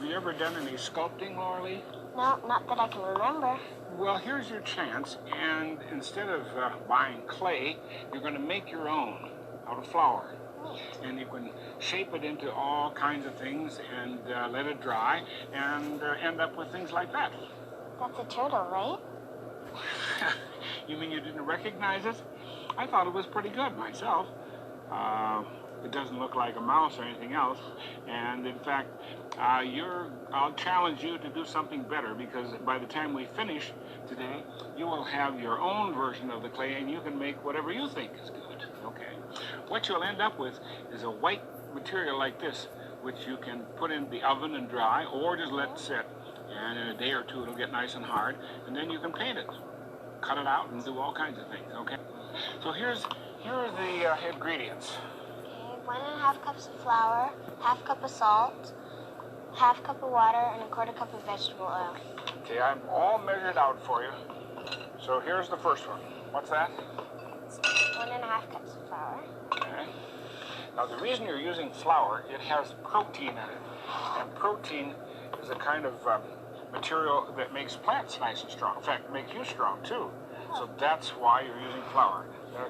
you ever done any sculpting, Laura? No, not that I can remember. Well, here's your chance, and instead of buying clay, you're going to make your own out of flour. Neat. And you can shape it into all kinds of things and let it dry and end up with things like that. That's a turtle, right? You mean you didn't recognize it? I thought it was pretty good myself. It doesn't look like a mouse or anything else. And in fact, I'll challenge you to do something better, because by the time we finish today, you will have your own version of the clay and you can make whatever you think is good. Okay. What you'll end up with is a white material like this, which you can put in the oven and dry, or just let it sit. And in a day or two, it'll get nice and hard, and then you can paint it, cut it out, and do all kinds of things. Okay. So here are the ingredients. Okay, 1.5 cups of flour, half cup of salt, half cup of water, and a quarter cup of vegetable oil. Okay, I'm all measured out for you. So here's the first one. What's that? 1.5 cups of flour. Okay. Now the reason you're using flour, it has protein in it, and protein is a kind of material that makes plants nice and strong. In fact, it makes you strong too. So that's why you're using flour.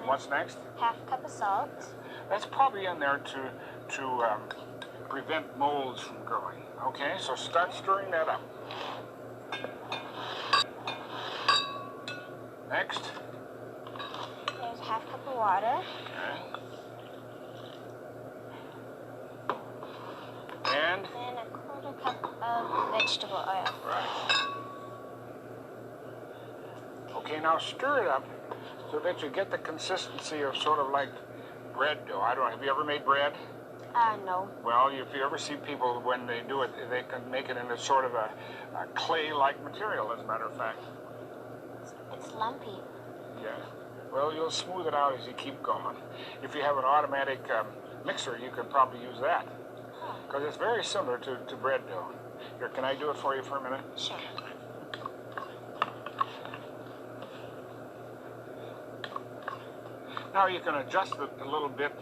What's next? Half cup of salt. That's probably in there to prevent molds from growing. Okay, so start stirring that up. Next. There's half cup of water. Okay. And a quarter cup of vegetable oil. right. Okay, now stir it up so that you get the consistency of sort of like bread dough. I don't know, have you ever made bread? No. Well, if you ever see people, when they do it, they can make it into sort of a clay-like material, as a matter of fact. It's lumpy. Yeah. Well, you'll smooth it out as you keep going. If you have an automatic mixer, you could probably use that, because it's very similar to bread dough. Here, can I do it for you for a minute? Sure. Now you can adjust it a little bit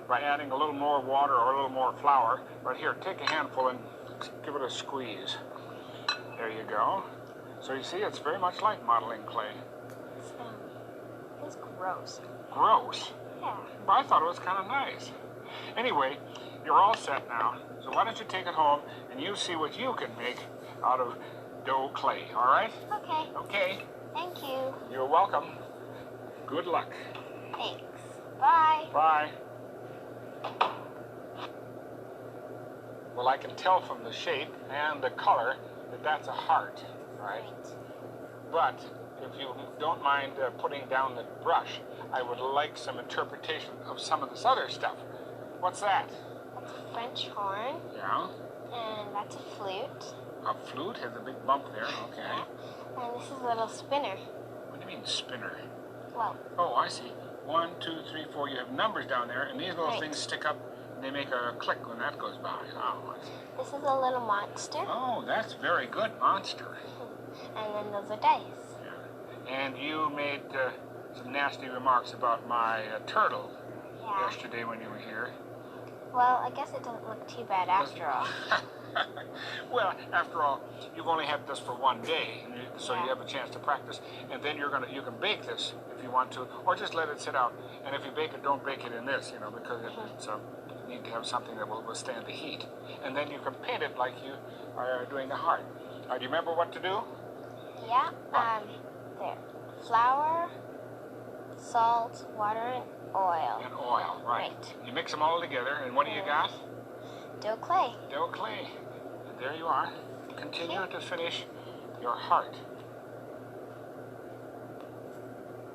by adding a little more water or a little more flour. But here, take a handful and give it a squeeze. There you go. So you see, it's very much like modeling clay. It's gross. Gross? Yeah. But I thought it was kind of nice. Anyway, you're all set now. So why don't you take it home and you see what you can make out of dough clay, all right? Okay. Okay. Thank you. You're welcome. Good luck. Thanks. Bye. Bye. Well, I can tell from the shape and the color that that's a heart, right? But if you don't mind putting down the brush, I would like some interpretation of some of this other stuff. What's that? That's a French horn. Yeah. And that's a flute. A flute has a big bump there, okay. Yeah. And this is a little spinner. What do you mean spinner? Well. Oh, I see. 1, 2, 3, 4. You have numbers down there, and these little things stick up, and they make a click when that goes by. Oh, this is a little monster. Oh, that's very good, monster. And then those are dice. Yeah. And you made some nasty remarks about my turtle yesterday when you were here. Well, I guess it doesn't look too bad after all. Well, after all, you've only had this for one day, so you have a chance to practice. And then you can bake this if you want to, or just let it sit out. And if you bake it, don't bake it in this, because it's you need to have something that will withstand the heat. And then you can paint it like you are doing a heart. Do you remember what to do? Yeah. There. Flour, salt, water, and oil. And oil, right. You mix them all together, and what do you got? Dough clay. Dough clay. And there you are. Continue to finish your heart